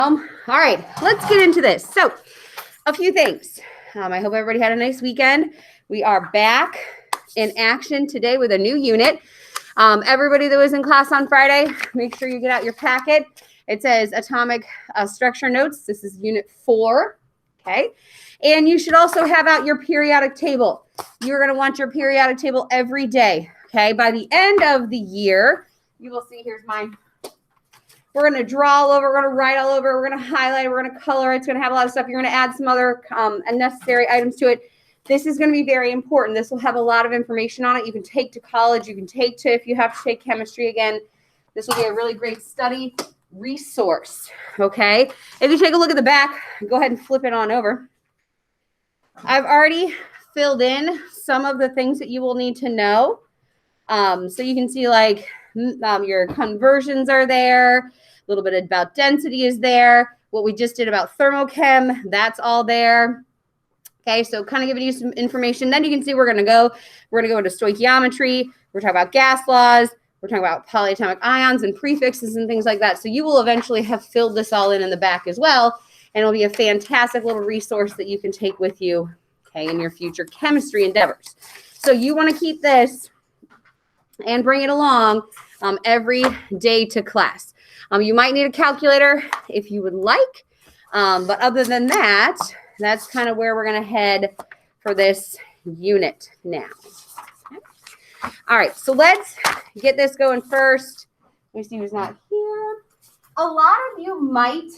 All right, let's get into this. So, a few things. I hope everybody had a nice weekend. We are back in action today with a new unit. Everybody that was in class on Friday, make sure you get out your packet. It says Atomic Structure Notes. This is Unit 4, okay? And you should also have out your periodic table. You're going to want your periodic table every day, okay? By the end of the year, you will see, here's mine. We're going to draw all over, we're going to write all over, we're going to highlight, we're going to color. It's going to have a lot of stuff. You're going to add some other unnecessary items to it. This is going to be very important. This will have a lot of information on it. You can take to college. You can take to, if you have to take chemistry again, this will be a really great study resource, okay? If you take a look at the back, go ahead and flip it on over. I've already filled in some of the things that you will need to know. So you can see like your conversions are there. A little bit about density is there. What we just did about thermochem, that's all there. Okay, so kind of giving you some information. Then you can see we're going to go into stoichiometry. We're talking about gas laws. We're talking about polyatomic ions and prefixes and things like that. So you will eventually have filled this all in the back as well. And it'll be a fantastic little resource that you can take with you, okay, in your future chemistry endeavors. So you want to keep this and bring it along every day to class. You might need a calculator if you would like. But other than that, that's kind of where we're going to head for this unit now. Okay. All right, so let's get this going first. Let me see who's not here. A lot of you might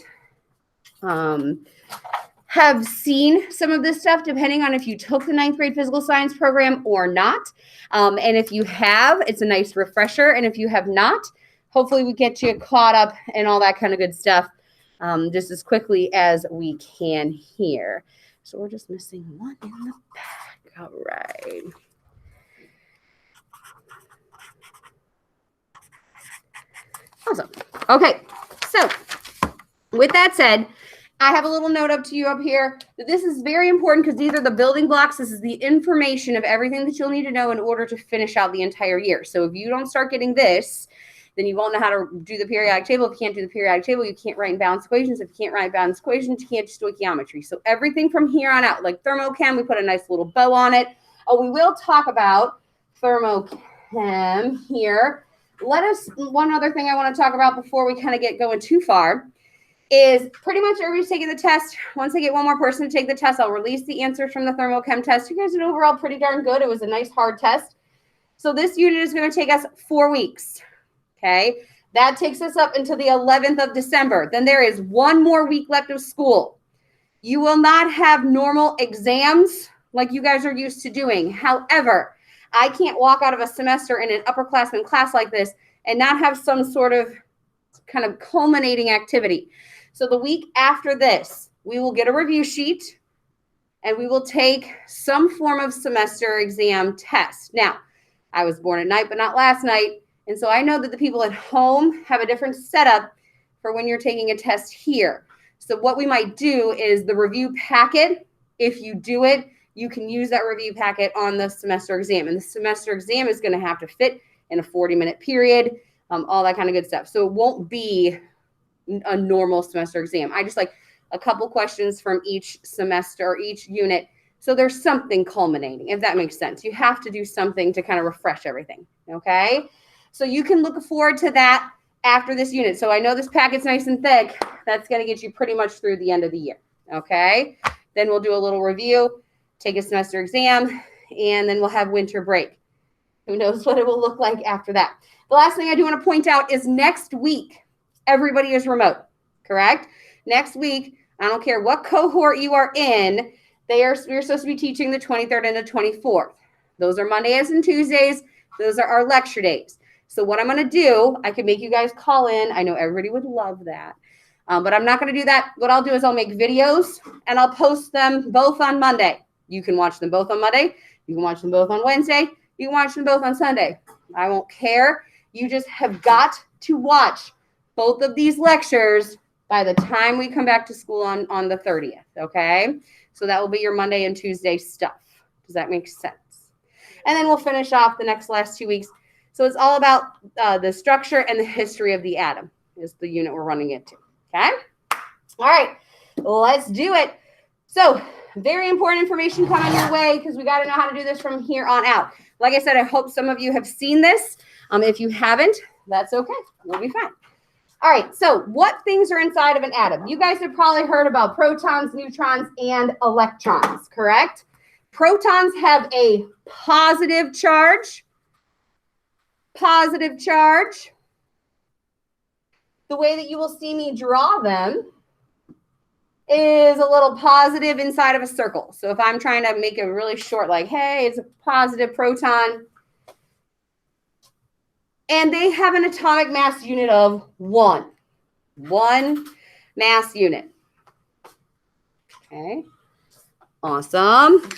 have seen some of this stuff depending on if you took the 9th grade physical science program or not. And if you have, it's a nice refresher. And if you have not, hopefully we get you caught up and all that kind of good stuff just as quickly as we can here. So we're just missing one in the back. All right. Awesome. Okay. So with that said, I have a little note up to you up here that this is very important because these are the building blocks. This is the information of everything that you'll need to know in order to finish out the entire year. So if you don't start getting this, then you won't know how to do the periodic table. If you can't do the periodic table, you can't write in balanced equations. If you can't write balanced equations, you can't do stoichiometry. So everything from here on out, like thermochem, we put a nice little bow on it. Oh, we will talk about thermochem here. One other thing I want to talk about before we kind of get going too far is pretty much everybody's taking the test. Once I get one more person to take the test, I'll release the answers from the thermochem test. You guys did overall pretty darn good. It was a nice hard test. So this unit is going to take us 4 weeks. Okay, that takes us up until the 11th of December. Then there is 1 more week left of school. You will not have normal exams like you guys are used to doing. However, I can't walk out of a semester in an upperclassman class like this and not have some sort of kind of culminating activity. So the week after this, we will get a review sheet and we will take some form of semester exam test. Now, I was born at night, but not last night. And so I know that the people at home have a different setup for when you're taking a test here. So what we might do is the review packet, if you do it, you can use that review packet on the semester exam. And the semester exam is going to have to fit in a 40-minute period, all that kind of good stuff. So it won't be a normal semester exam. I just like a couple questions from each semester or each unit. So there's something culminating, if that makes sense. You have to do something to kind of refresh everything, okay? So you can look forward to that after this unit. So I know this packet's nice and thick. That's going to get you pretty much through the end of the year, okay? Then we'll do a little review, take a semester exam, and then we'll have winter break. Who knows what it will look like after that. The last thing I do want to point out is next week, everybody is remote, correct? Next week, I don't care what cohort you are in, we're supposed to be teaching the 23rd and the 24th. Those are Mondays and Tuesdays. Those are our lecture days. So what I'm going to do, I can make you guys call in. I know everybody would love that, but I'm not going to do that. What I'll do is I'll make videos and I'll post them both on Monday. You can watch them both on Monday. You can watch them both on Wednesday. You can watch them both on Sunday. I won't care. You just have got to watch both of these lectures by the time we come back to school on the 30th, okay? So that will be your Monday and Tuesday stuff. Does that make sense? And then we'll finish off the last 2 weeks. So it's all about the structure and the history of the atom is the unit we're running into, okay? All right, let's do it. So very important information coming your way because we got to know how to do this from here on out. Like I said, I hope some of you have seen this. If you haven't, that's okay. We'll be fine. All right, so what things are inside of an atom? You guys have probably heard about protons, neutrons, and electrons, correct? Protons have a positive charge. Positive charge. The way that you will see me draw them is a little positive inside of a circle. So if I'm trying to make it really short, like, hey, it's a positive proton. And they have an atomic mass unit of 1. 1 mass unit. Okay. Awesome.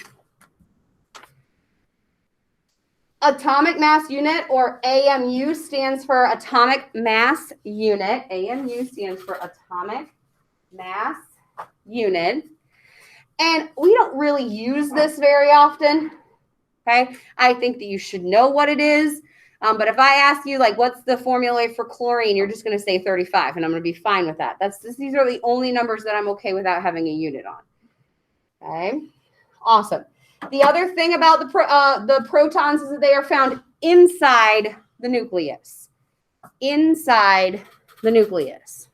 Atomic mass unit, or AMU, stands for atomic mass unit. AMU stands for atomic mass unit. And we don't really use this very often. Okay. I think that you should know what it is. But if I ask you, like, what's the formula for chlorine, you're just going to say 35, and I'm going to be fine with that. These are the only numbers that I'm okay without having a unit on. Okay. Awesome. The other thing about the protons is that they are found inside the nucleus. Inside the nucleus.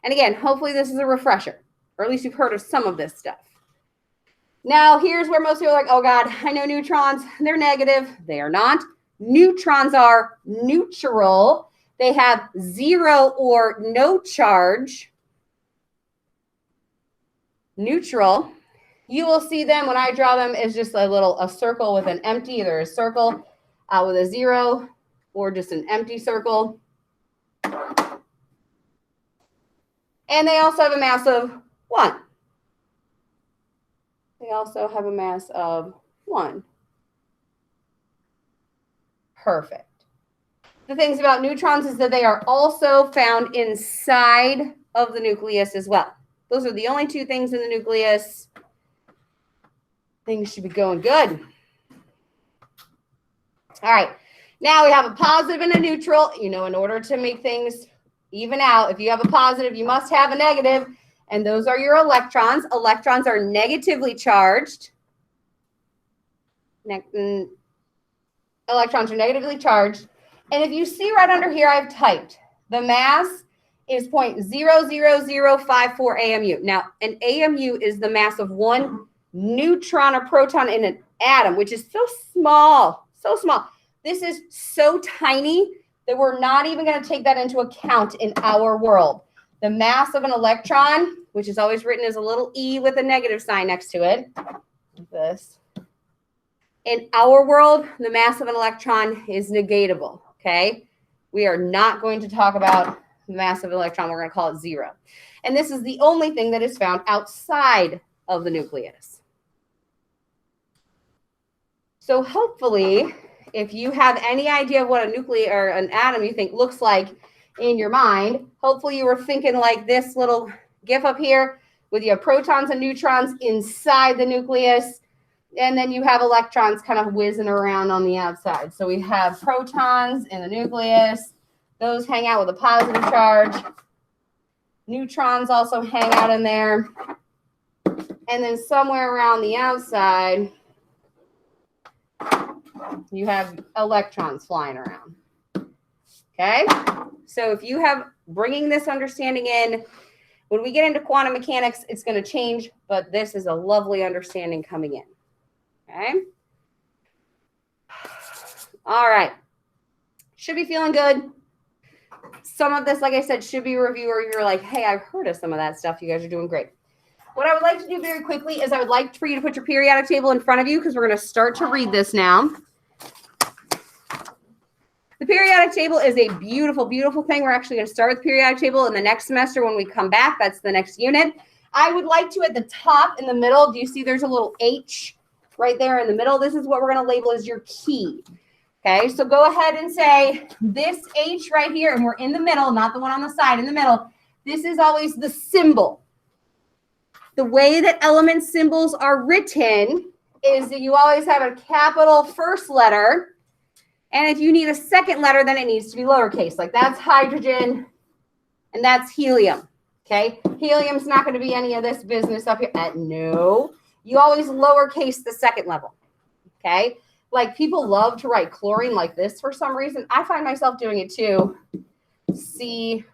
And again, hopefully this is a refresher, or at least you've heard of some of this stuff. Now, here's where most people are like, oh God, I know neutrons. They're negative. They are not. Neutrons are neutral. They have 0 or no charge. Neutral. You will see them when I draw them as just a circle with an empty, either a circle with a 0 or just an empty circle. And they also have a mass of 1. They also have a mass of 1. Perfect. The things about neutrons is that they are also found inside of the nucleus as well. Those are the only 2 things in the nucleus. Things should be going good. All right. Now we have a positive and a neutral. You know, in order to make things even out, if you have a positive, you must have a negative. And those are your electrons. Electrons are negatively charged. Electrons are negatively charged. And if you see right under here, I've typed the mass is 0.00054 AMU. Now, an AMU is the mass of 1 neutron or proton in an atom, which is so small, so small. This is so tiny that we're not even going to take that into account in our world. The mass of an electron, which is always written as a little e with a negative sign next to it, like this. In our world, the mass of an electron is negatable, okay? We are not going to talk about the mass of an electron. We're going to call it 0. And this is the only thing that is found outside of the nucleus. So hopefully, if you have any idea of what a nucleus or an atom you think looks like in your mind, hopefully you were thinking like this little GIF up here with your protons and neutrons inside the nucleus, and then you have electrons kind of whizzing around on the outside. So we have protons in the nucleus. Those hang out with a positive charge. Neutrons also hang out in there. And then somewhere around the outside, you have electrons flying around. Okay? So if you have bringing this understanding in, when we get into quantum mechanics, it's going to change, but this is a lovely understanding coming in. Okay? All right. Should be feeling good. Some of this, like I said, should be a review where you're like, hey, I've heard of some of that stuff. You guys are doing great. What I would like to do very quickly is I would like for you to put your periodic table in front of you because we're going to start to read this now. The periodic table is a beautiful, beautiful thing. We're actually going to start with the periodic table in the next semester when we come back. That's the next unit. I would like to, at the top in the middle, do you see there's a little H right there in the middle? This is what we're going to label as your key. Okay, so go ahead and say this H right here, and we're in the middle, not the one on the side, in the middle. This is always the symbol. The way that element symbols are written is that you always have a capital first letter. And if you need a second letter, then it needs to be lowercase. Like that's hydrogen and that's helium. Okay, helium's not going to be any of this business up here. No, you always lowercase the second level. Okay, like people love to write chlorine like this for some reason. I find myself doing it too. Cl.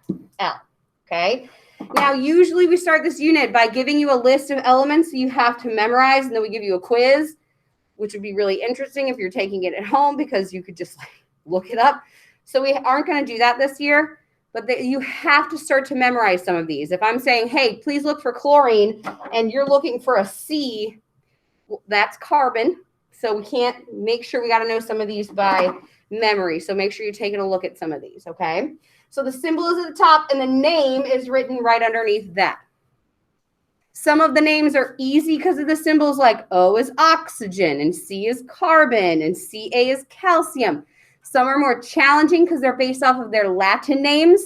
Okay, now usually we start this unit by giving you a list of elements you have to memorize, and then we give you a quiz, which would be really interesting if you're taking it at home because you could just look it up. So we aren't going to do that this year. But you have to start to memorize some of these. If I'm saying, hey, please look for chlorine, and you're looking for a C, well, that's carbon. So we can't make sure we got to know some of these by memory. So make sure you're taking a look at some of these, okay? So the symbol is at the top, and the name is written right underneath that. Some of the names are easy because of the symbols, like O is oxygen, and C is carbon, and Ca is calcium. Some are more challenging because they're based off of their Latin names,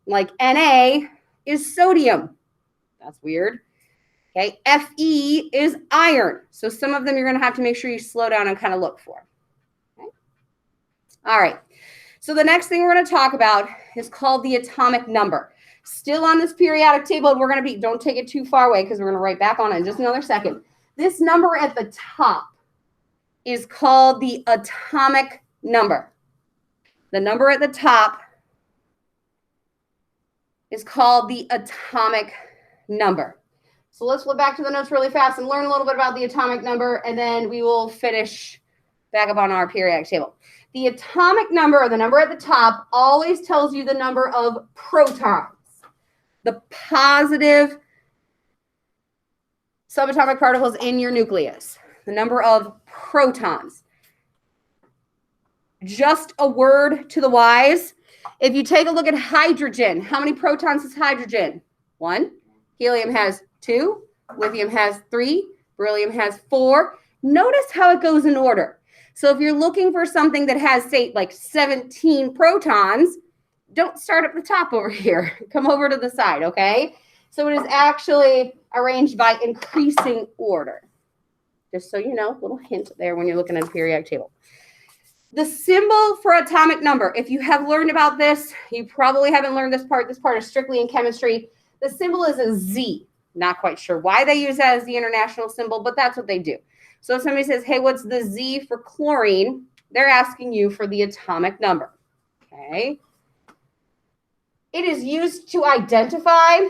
like Na is sodium. That's weird. Okay, Fe is iron. So some of them you're going to have to make sure you slow down and kind of look for. Okay. All right. So the next thing we're going to talk about is called the atomic number. Still on this periodic table, and we're going to be, don't take it too far away because we're going to write back on it in just another second. This number at the top is called the atomic number. The number at the top is called the atomic number. So let's flip back to the notes really fast and learn a little bit about the atomic number, and then we will finish back up on our periodic table. The atomic number, or the number at the top, always tells you the number of protons, the positive subatomic particles in your nucleus, the number of protons. Just a word to the wise. If you take a look at hydrogen, how many protons is hydrogen? 1. Helium has 2. Lithium has 3. Beryllium has 4. Notice how it goes in order. So if you're looking for something that has, say, like 17 protons, don't start at the top over here. Come over to the side, okay? So it is actually arranged by increasing order. Just so you know, little hint there when you're looking at a periodic table. The symbol for atomic number, if you have learned about this, you probably haven't learned this part. This part is strictly in chemistry. The symbol is a Z. Not quite sure why they use that as the international symbol, but that's what they do. So if somebody says, hey, what's the Z for chlorine? They're asking you for the atomic number, okay? It is used to identify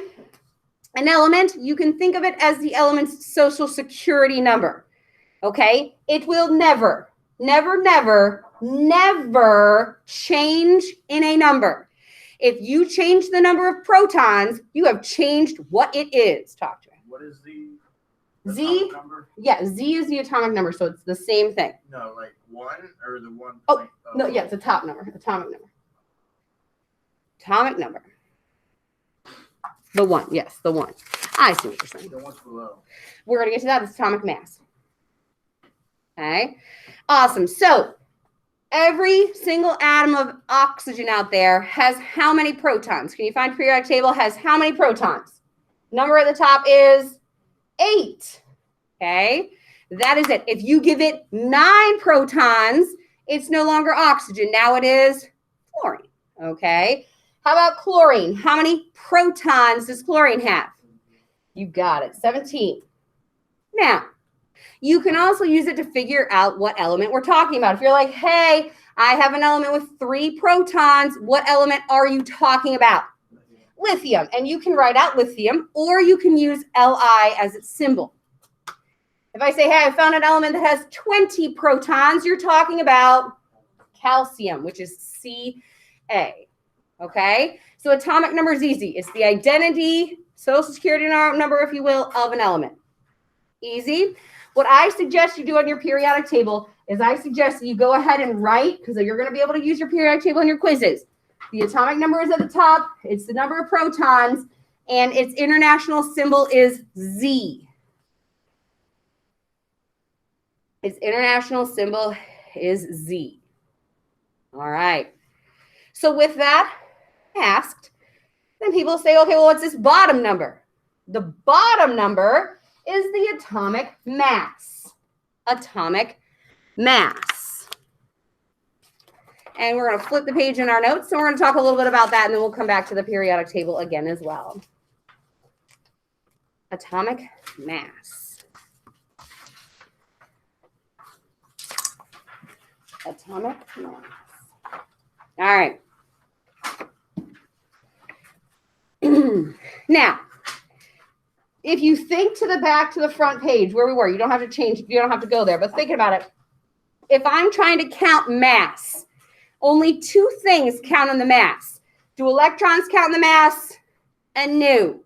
an element. You can think of it as the element's social security number, okay? It will never, never, never, never change in a number. If you change the number of protons, you have changed what it is. Talk to me. What is the Z? number? Yeah, Z is the atomic number, so it's the same thing. No, like 1 or the 1. Oh, no, yeah, it's a top number, atomic number. Atomic number. The 1, yes, the 1. I see what you're saying. The one's below. We're going to get to that. It's atomic mass. Okay, awesome. So every single atom of oxygen out there has how many protons? Can you find periodic table has how many protons? Number at the top is 8. Okay, that is it. If you give it 9 protons, it's no longer oxygen. Now it is chlorine. Okay, how about chlorine? How many protons does chlorine have? You got it, 17. Now, you can also use it to figure out what element we're talking about. If you're like, hey, I have an element with 3 protons, what element are you talking about? Lithium. And you can write out lithium, or you can use Li as its symbol. If I say, hey, I found an element that has 20 protons, you're talking about calcium, which is Ca. Okay? So atomic number is easy. It's the identity, social security number, if you will, of an element. Easy. What I suggest you do on your periodic table is I suggest that you go ahead and write, because you're going to be able to use your periodic table in your quizzes. The atomic number is at the top. It's the number of protons, and its international symbol is Z. Its international symbol is Z. All right. So with that asked, then people say, okay, well, what's this bottom number? The bottom number is the atomic mass. Atomic mass. And we're going to flip the page in our notes, and we're going to talk a little bit about that, and then we'll come back to the periodic table again as well. atomic mass. Atomic mass. All right. Now, if you think to the back to the front page where we were, you don't have to change, you don't have to go there, but think about it. If I'm trying to count mass, only two things count in the mass. Do electrons count in the mass? And no.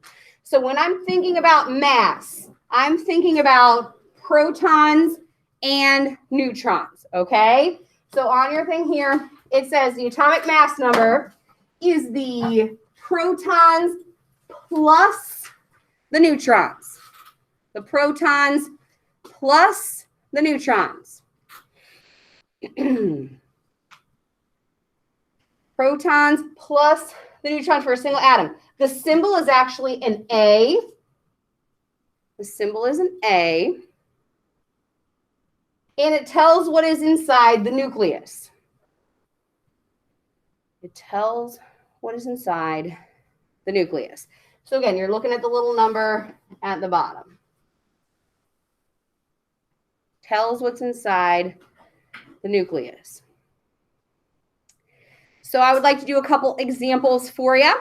So when I'm thinking about mass, I'm thinking about protons and neutrons, okay? So on your thing here, it says the atomic mass number is the protons plus the neutrons. The protons plus the neutrons. Protons plus the neutrons for a single atom. The symbol is actually an A. The symbol is an A. And it tells what is inside the nucleus. It tells what is inside the nucleus. So again, you're looking at the little number at the bottom. Tells what's inside the nucleus. So I would like to do a couple examples for you.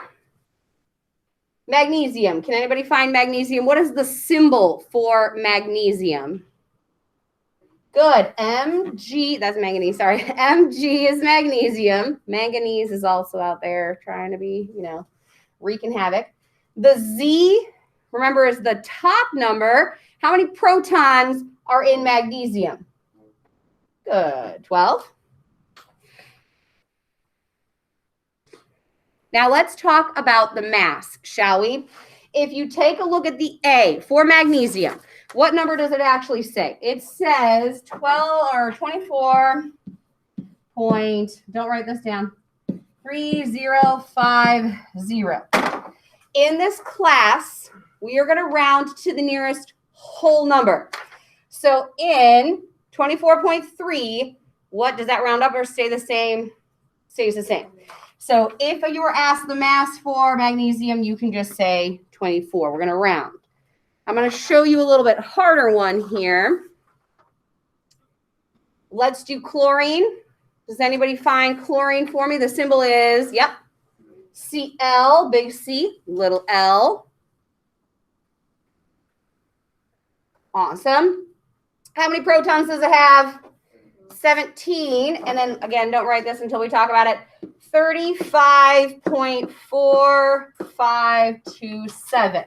Magnesium. Can anybody find magnesium? What is the symbol for magnesium? Good. Mg, that's manganese, sorry. Mg is magnesium. Manganese is also out there trying to be, wreaking havoc. The Z, remember, is the top number. How many protons are in magnesium? Good. 12. Now let's talk about the mass, shall we? If you take a look at the A for magnesium, what number does it actually say? It says 12 or 24 point, don't write this down, 3050. In this class, we are going to round to the nearest whole number. So in 24.3, what does that round up or stay the same? Stays the same. So if you were asked the mass for magnesium, you can just say 24. We're going to round. I'm going to show you a little bit harder one here. Let's do chlorine. Does anybody find chlorine for me? The symbol is, yep, Cl, big C, little l. Awesome. How many protons does it have? 17. And then, again, don't write this until we talk about it. 35.4527.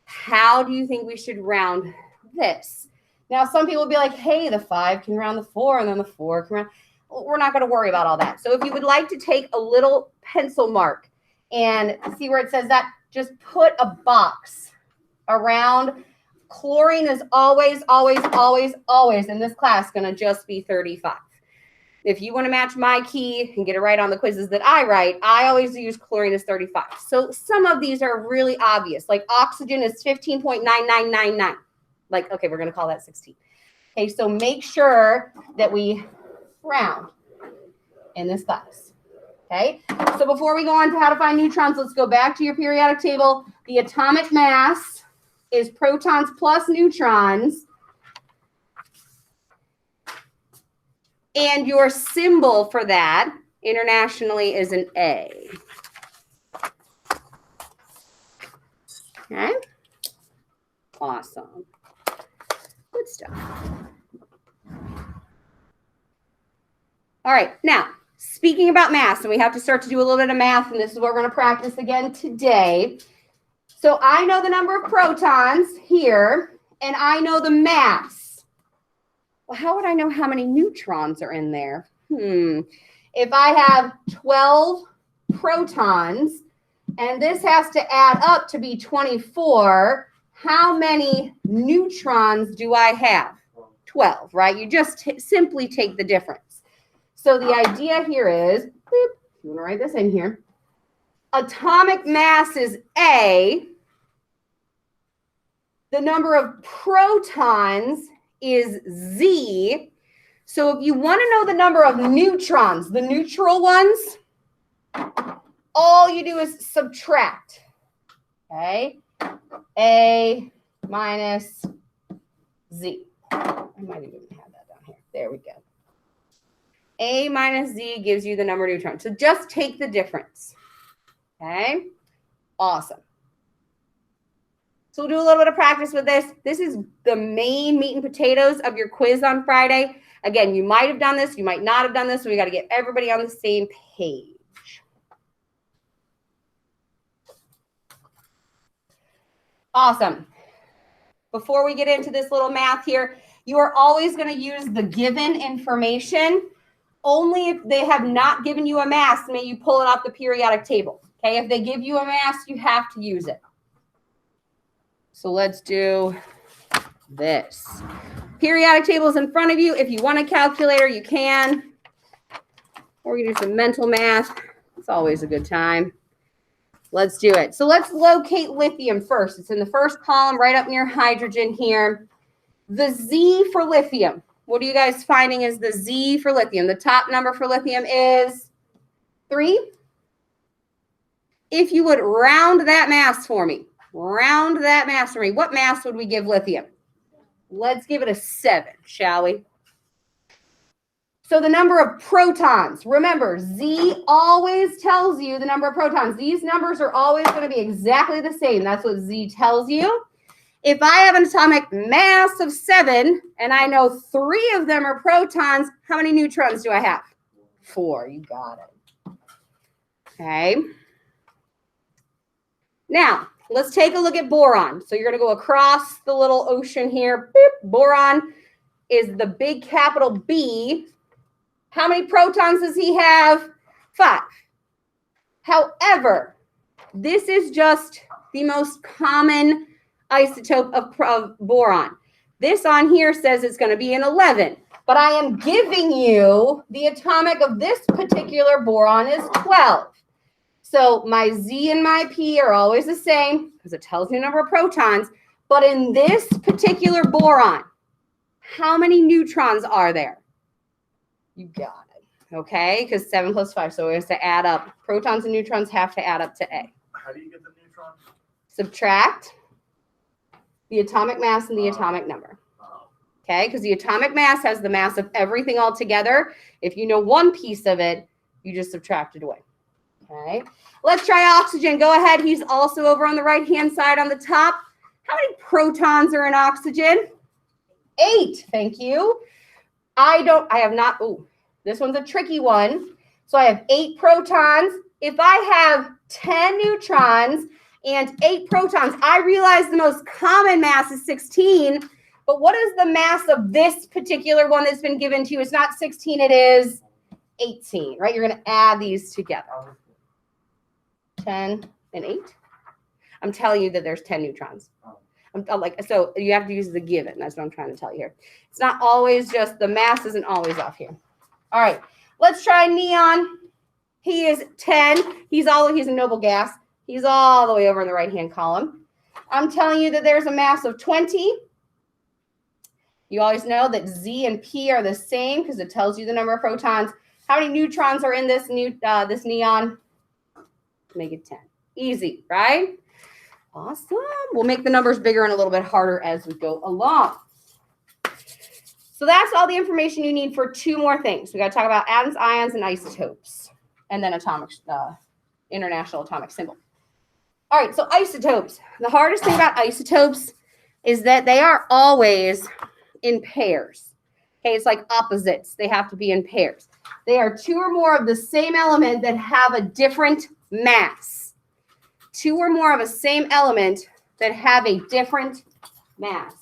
How do you think we should round this? Now, some people will be like, hey, the 5 can round the 4, and then the 4 can round. Well, we're not going to worry about all that. So if you would like to take a little pencil mark and see where it says that, just put a box around. Chlorine is always, always, always, always in this class going to just be 35. If you want to match my key and get it right on the quizzes that I write, I always use chlorine as 35. So some of these are really obvious. Like oxygen is 15.9999. Like, okay, we're going to call that 16. Okay, so make sure that we round in this class. Okay, so before we go on to how to find neutrons, let's go back to your periodic table. The atomic mass is protons plus neutrons. And your symbol for that internationally is an A. Okay. Awesome. Good stuff. All right. Now, speaking about mass, and we have to start to do a little bit of math, and this is what we're going to practice again today. So I know the number of protons here, and I know the mass. Well, how would I know how many neutrons are in there? If I have 12 protons, and this has to add up to be 24, how many neutrons do I have? 12, right? You just simply take the difference. So the idea here is, you want to write this in here, atomic mass is A, the number of protons is Z. So if you want to know the number of neutrons, the neutral ones, all you do is subtract. Okay? A minus Z. I might even have that down here. There we go. A minus Z gives you the number of neutrons. So just take the difference. Okay, awesome. So we'll do a little bit of practice with this. This is the main meat and potatoes of your quiz on Friday. Again, you might have done this, you might not have done this, so we got to get everybody on the same page. Awesome. Before we get into this little math here, you are always going to use the given information. Only if they have not given you a mass, may you pull it off the periodic table. Okay, if they give you a mass, you have to use it. So let's do this. Periodic table is in front of you. If you want a calculator, you can. Or you can do some mental math. It's always a good time. Let's do it. So let's locate lithium first. It's in the first column, right up near hydrogen here. The Z for lithium. What are you guys finding is the Z for lithium? The top number for lithium is 3. If you would round that mass for me, what mass would we give lithium? Let's give it a 7, shall we? So the number of protons, remember, Z always tells you the number of protons. These numbers are always going to be exactly the same. That's what Z tells you. If I have an atomic mass of 7 and I know 3 of them are protons, how many neutrons do I have? 4. You got it. Okay. Now, let's take a look at boron. So you're going to go across the little ocean here. Beep. Boron is the big capital B. How many protons does he have? 5. However, this is just the most common isotope of boron. This on here says it's going to be an 11, but I am giving you the atomic of this particular boron is 12. So my Z and my P are always the same because it tells me the number of protons. But in this particular boron, how many neutrons are there? You got it. Okay, because 7 plus 5. So we have to add up. Protons and neutrons have to add up to A. How do you get the neutron? Subtract the atomic mass and the atomic number. Okay, because the atomic mass has the mass of everything all together. If you know one piece of it, you just subtract it away. Okay, let's try oxygen. Go ahead. He's also over on the right-hand side on the top. How many protons are in oxygen? 8. Thank you. This one's a tricky one. So I have 8 protons. If I have 10 neutrons and 8 protons, I realize the most common mass is 16. But what is the mass of this particular one that's been given to you? It's not 16, it is 18, right? You're going to add these together. 10 and 8. I'm telling you that there's 10 neutrons. So you have to use the given. That's what I'm trying to tell you here. It's not always just, the mass isn't always off here. All right, let's try neon. He is 10. He's a noble gas. He's all the way over in the right-hand column. I'm telling you that there's a mass of 20. You always know that Z and P are the same because it tells you the number of protons. How many neutrons are in this neon? Make it 10. Easy, right? Awesome. We'll make the numbers bigger and a little bit harder as we go along. So that's all the information you need for 2 more things. We got to talk about atoms, ions, and isotopes, and then atomic, international atomic symbol. All right, so isotopes. The hardest thing about isotopes is that they are always in pairs. Okay, it's like opposites. They have to be in pairs. They are 2 or more of the same element that have a different mass. 2 or more of a same element that have a different mass.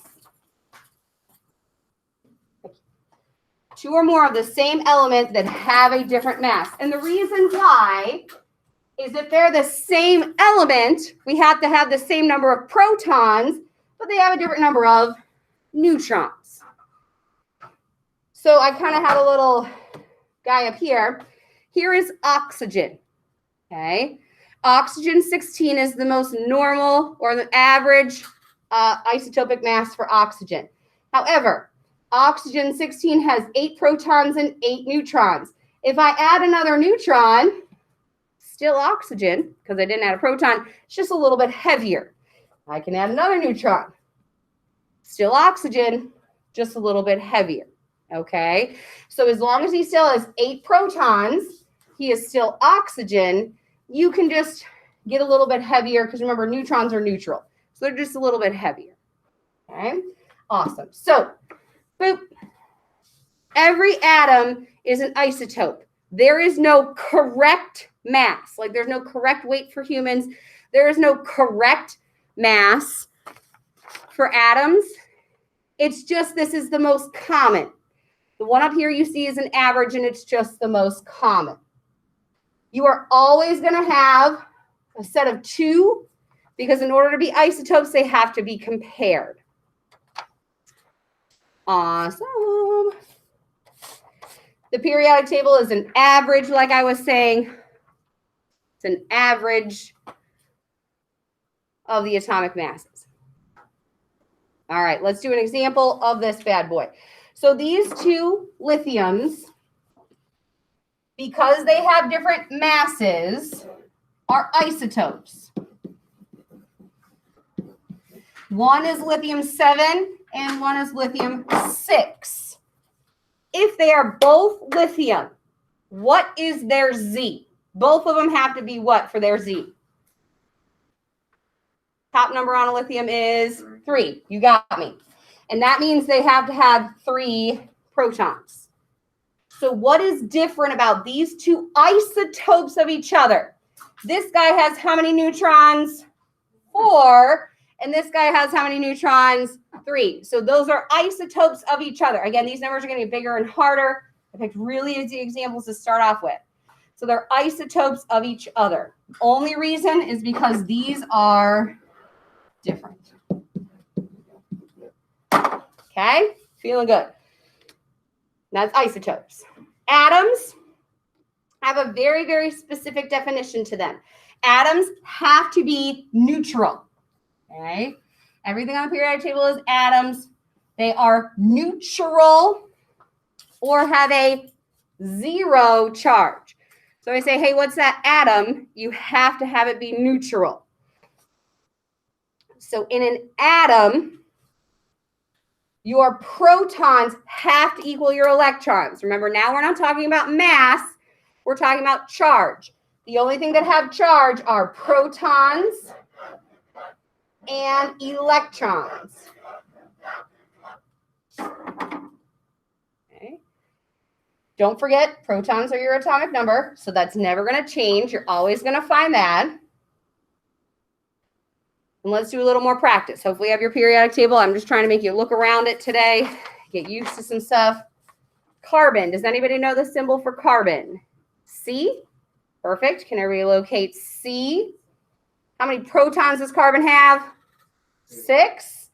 2 or more of the same element that have a different mass. And the reason why is if they're the same element, we have to have the same number of protons, but they have a different number of neutrons. So I kind of had a little guy up here. Here is oxygen. Okay. Oxygen 16 is the most normal or the average isotopic mass for oxygen. However, oxygen 16 has 8 protons and 8 neutrons. If I add another neutron, still oxygen, because I didn't add a proton, it's just a little bit heavier. I can add another neutron. Still oxygen, just a little bit heavier. Okay, so as long as he still has 8 protons, he is still oxygen. You can just get a little bit heavier because remember, neutrons are neutral. So they're just a little bit heavier. Okay, awesome. So, boop. Every atom is an isotope. There is no correct mass. Like there's no correct weight for humans. There is no correct mass for atoms. It's just this is the most common. The one up here you see is an average, and it's just the most common. You are always going to have a set of 2 because in order to be isotopes, they have to be compared. Awesome. The periodic table is an average, like I was saying. It's an average of the atomic masses. All right, let's do an example of this bad boy. So these 2 lithiums, because they have different masses, are isotopes. One is lithium 7 and one is lithium 6. If they are both lithium, what is their Z? Both of them have to be what for their Z? Top number on a lithium is 3. You got me. And that means they have to have 3 protons. So what is different about these 2 isotopes of each other? This guy has how many neutrons? 4. And this guy has how many neutrons? 3. So those are isotopes of each other. Again, these numbers are going to get bigger and harder. I picked really easy examples to start off with. So they're isotopes of each other. Only reason is because these are different. Okay, feeling good. That's isotopes. Atoms have a very, very specific definition to them. Atoms have to be neutral. Okay, everything on the periodic table is atoms. They are neutral or have a 0 charge. So I say, hey, what's that atom? You have to have it be neutral. So in an atom, your protons have to equal your electrons. Remember, now we're not talking about mass. We're talking about charge. The only thing that have charge are protons and electrons. Okay. Don't forget, protons are your atomic number, so that's never going to change. You're always going to find that. And let's do a little more practice. Hopefully you have your periodic table. I'm just trying to make you look around it today, get used to some stuff. Carbon. Does anybody know the symbol for carbon? C. Perfect. Can everybody locate C? How many protons does carbon have? 6.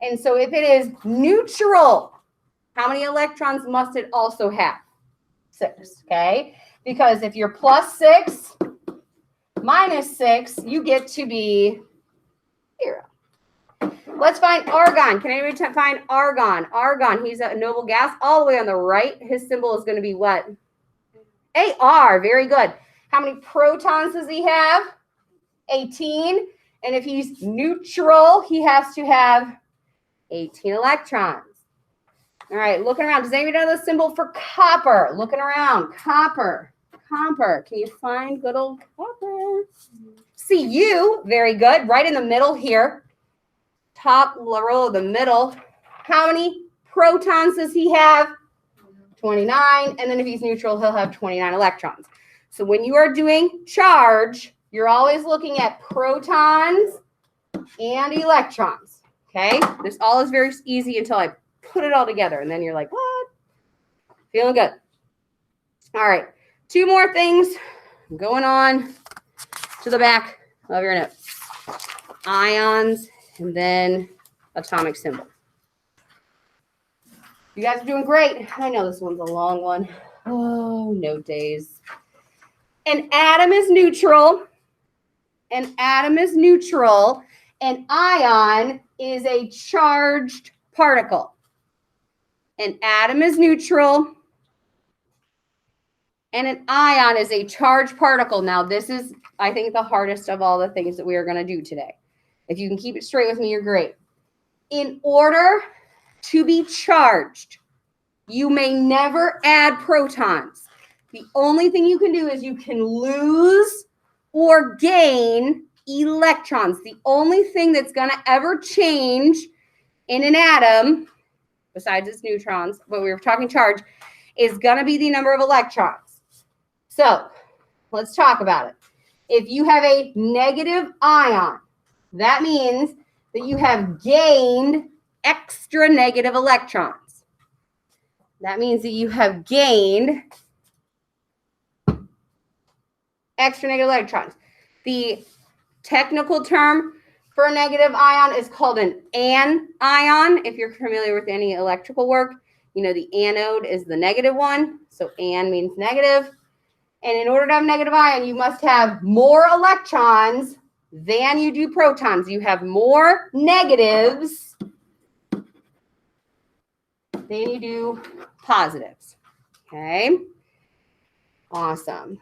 And so if it is neutral, how many electrons must it also have? 6. Okay. Because if you're plus 6, minus 6, you get to be 0. Let's find argon. Can anybody find argon? Argon, he's a noble gas. All the way on the right, his symbol is going to be what? AR. Very good. How many protons does he have? 18. And if he's neutral, he has to have 18 electrons. All right, looking around. Does anybody know the symbol for copper? Looking around. Copper. Copper. Can you find good old copper? Cu. Very good. Right in the middle here. Top row of the middle. How many protons does he have? 29. And then if he's neutral, he'll have 29 electrons. So when you are doing charge, you're always looking at protons and electrons. Okay? This all is very easy until I put it all together. And then you're like, what? Feeling good. All right. 2 more things going on to the back of your notes. Ions and then atomic symbol. You guys are doing great. I know this one's a long one. Oh, no days. An atom is neutral. An atom is neutral. An ion is a charged particle. An atom is neutral. And an ion is a charged particle. Now, this is, I think, the hardest of all the things that we are going to do today. If you can keep it straight with me, you're great. In order to be charged, you may never add protons. The only thing you can do is you can lose or gain electrons. The only thing that's going to ever change in an atom, besides its neutrons, but we were talking charge, is going to be the number of electrons. So let's talk about it. If you have a negative ion, that means that you have gained extra negative electrons. That means that you have gained extra negative electrons. The technical term for a negative ion is called an anion. If you're familiar with any electrical work, you know the anode is the negative one. So an means negative. And in order to have a negative ion, you must have more electrons than you do protons. You have more negatives than you do positives. Okay? Awesome.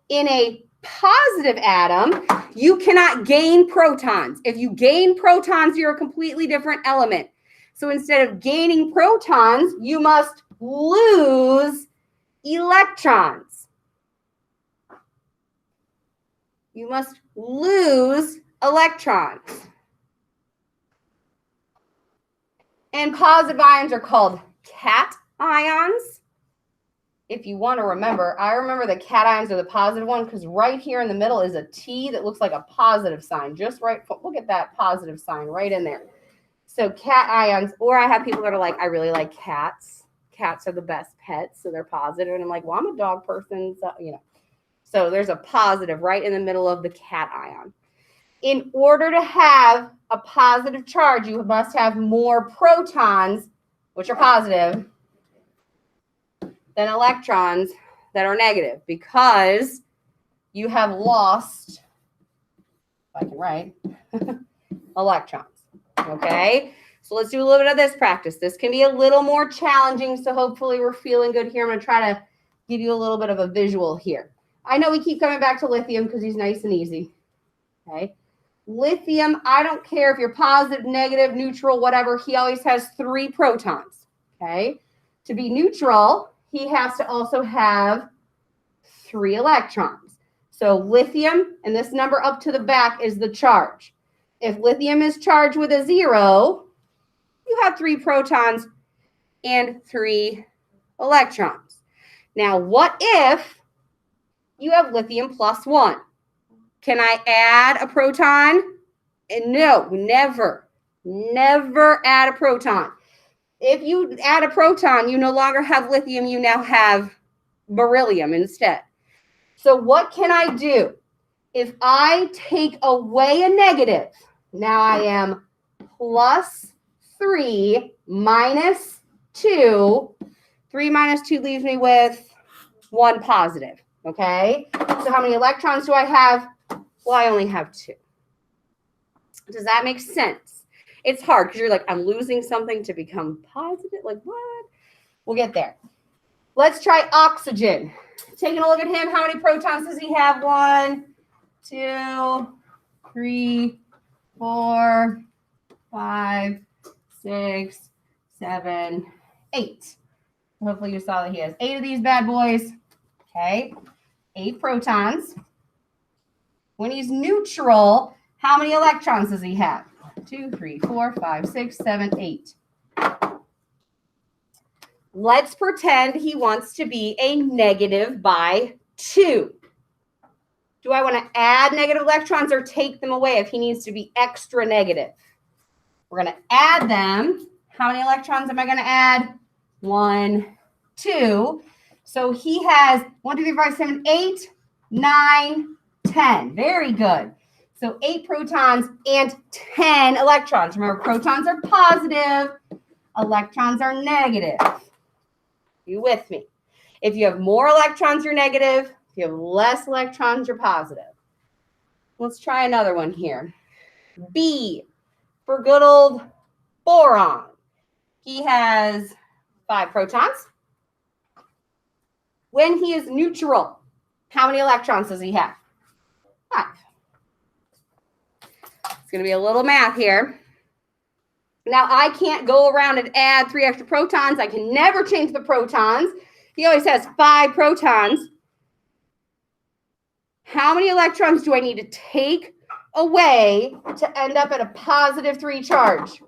In a positive atom, you cannot gain protons. If you gain protons, you're a completely different element. So instead of gaining protons, you must lose electrons. You must lose electrons. And positive ions are called cations. If you want to remember, I remember the cations are the positive one because right here in the middle is a T that looks like a positive sign. Just right, look at that positive sign right in there. So cations, or I have people that are like, I really like cats. Cats are the best pets, so they're positive. And I'm like, well, I'm a dog person, so, you know. So there's a positive right in the middle of the cation. In order to have a positive charge, you must have more protons, which are positive, than electrons that are negative, because you have lost, if I can write, electrons. Okay? So let's do a little bit of this practice. This can be a little more challenging, so hopefully we're feeling good here. I'm going to try to give you a little bit of a visual here. I know we keep coming back to lithium because he's nice and easy. Okay? Lithium, I don't care if you're positive, negative, neutral, whatever, he always has 3 protons. Okay? To be neutral, he has to also have 3 electrons. So lithium, and this number up to the back is the charge. If lithium is charged with a 0, you have 3 protons and 3 electrons. Now, what if you have lithium plus 1? Can I add a proton? And no, never. Never add a proton. If you add a proton, you no longer have lithium, you now have beryllium instead. So what can I do? If I take away a negative, now I am plus 3 minus 2. 3 minus 2 leaves me with 1 positive, okay? So how many electrons do I have? Well, I only have 2. Does that make sense? It's hard because you're like, I'm losing something to become positive. Like, what? We'll get there. Let's try oxygen. Taking a look at him. How many protons does he have? 1, 2, 3, 4, 5, 6, 7, 8. Hopefully you saw that he has 8 of these bad boys. Okay. 8 protons. When he's neutral, how many electrons does he have? 2, 3, 4, 5, 6, 7, 8. Let's pretend he wants to be a negative by 2. Do I want to add negative electrons or take them away if he needs to be extra negative? We're going to add them. How many electrons am I going to add? 1, 2. So he has 1, 2, 3, 4, 5, 7, 8, 9, 10. Very good. So 8 protons and 10 electrons. Remember, protons are positive, electrons are negative. You with me? If you have more electrons, you're negative. If you have less electrons, you're positive. Let's try another one here. B for good old boron. He has 5 protons. When he is neutral, how many electrons does he have? 5. going to be a little math here. Now, I can't go around and add 3 extra protons. I can never change the protons. He always has 5 protons. How many electrons do I need to take away to end up at a positive 3 charge?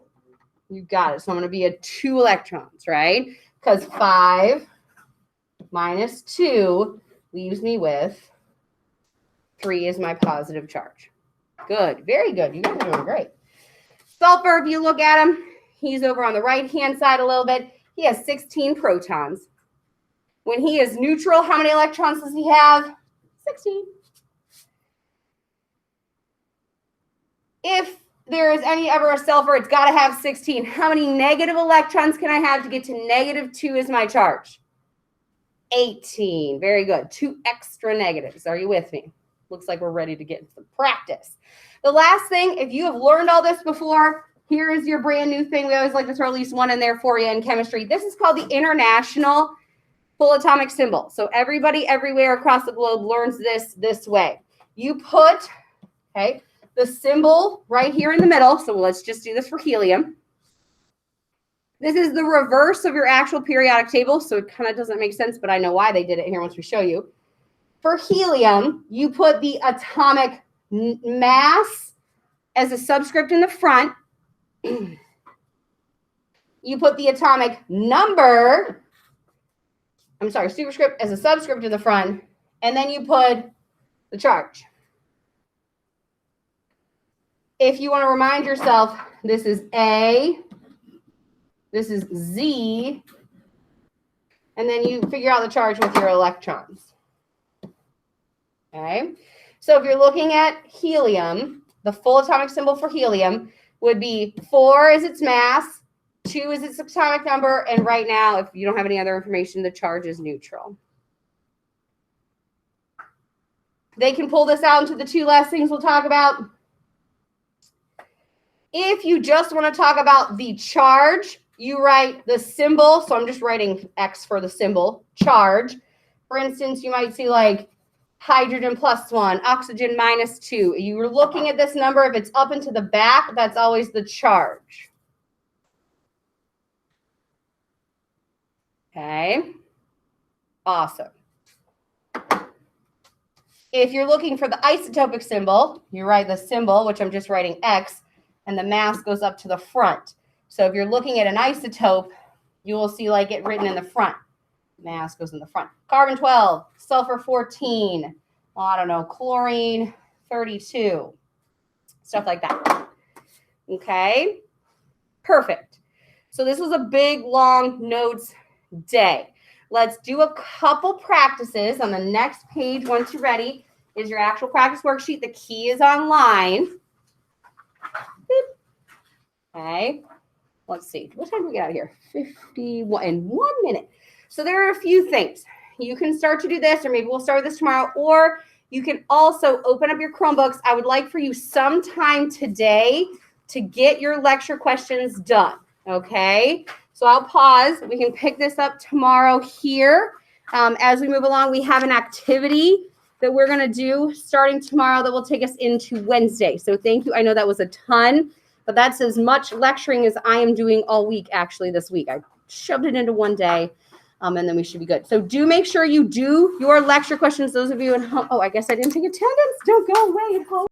You got it. So I'm going to be at 2 electrons, right? Because 5 minus 2 leaves me with 3 is my positive charge. Good. Very good. You guys are doing great. Sulfur, if you look at him, he's over on the right-hand side a little bit. He has 16 protons. When he is neutral, how many electrons does he have? 16. If there is any ever a sulfur, it's got to have 16. How many negative electrons can I have to get to -2 is my charge? 18. Very good. 2 extra negatives. Are you with me? Looks like we're ready to get into some practice. The last thing, if you have learned all this before, here is your brand new thing. We always like to throw at least one in there for you in chemistry. This is called the International Full Atomic Symbol. So everybody everywhere across the globe learns this way. You put, okay, the symbol right here in the middle. So let's just do this for helium. This is the reverse of your actual periodic table. So it kind of doesn't make sense, but I know why they did it here once we show you. For helium, you put the atomic mass as a subscript in the front. You put the atomic number, superscript as a subscript in the front, and then you put the charge. If you want to remind yourself, this is A, this is Z, and then you figure out the charge with your electrons. Okay, so if you're looking at helium, the full atomic symbol for helium would be 4 is its mass, 2 is its atomic number, and right now, if you don't have any other information, the charge is neutral. They can pull this out into the 2 last things we'll talk about. If you just want to talk about the charge, you write the symbol. So I'm just writing X for the symbol, charge. For instance, you might see like hydrogen +1, oxygen -2. You were looking at this number. If it's up into the back, that's always the charge. Okay. Awesome. If you're looking for the isotopic symbol, you write the symbol, which I'm just writing X, and the mass goes up to the front. So if you're looking at an isotope, you will see like it written in the front. Mass goes in the front. Carbon 12, sulfur 14, I don't know, chlorine 32, stuff like that. Okay, perfect. So this was a big, long notes day. Let's do a couple practices. On the next page, once you're ready, is your actual practice worksheet. The key is online. Okay, let's see. What time do we get out of here? 51 in 1 minute. So there are a few things. You can start to do this, or maybe we'll start with this tomorrow, or you can also open up your Chromebooks. I would like for you sometime today to get your lecture questions done, okay? So I'll pause. We can pick this up tomorrow here. As we move along, we have an activity that we're going to do starting tomorrow that will take us into Wednesday. So thank you. I know that was a ton, but that's as much lecturing as I am doing all week, actually, this week. I shoved it into one day, and then we should be good. So do make sure you do your lecture questions. Those of you at home. Oh, I guess I didn't take attendance. Don't go away.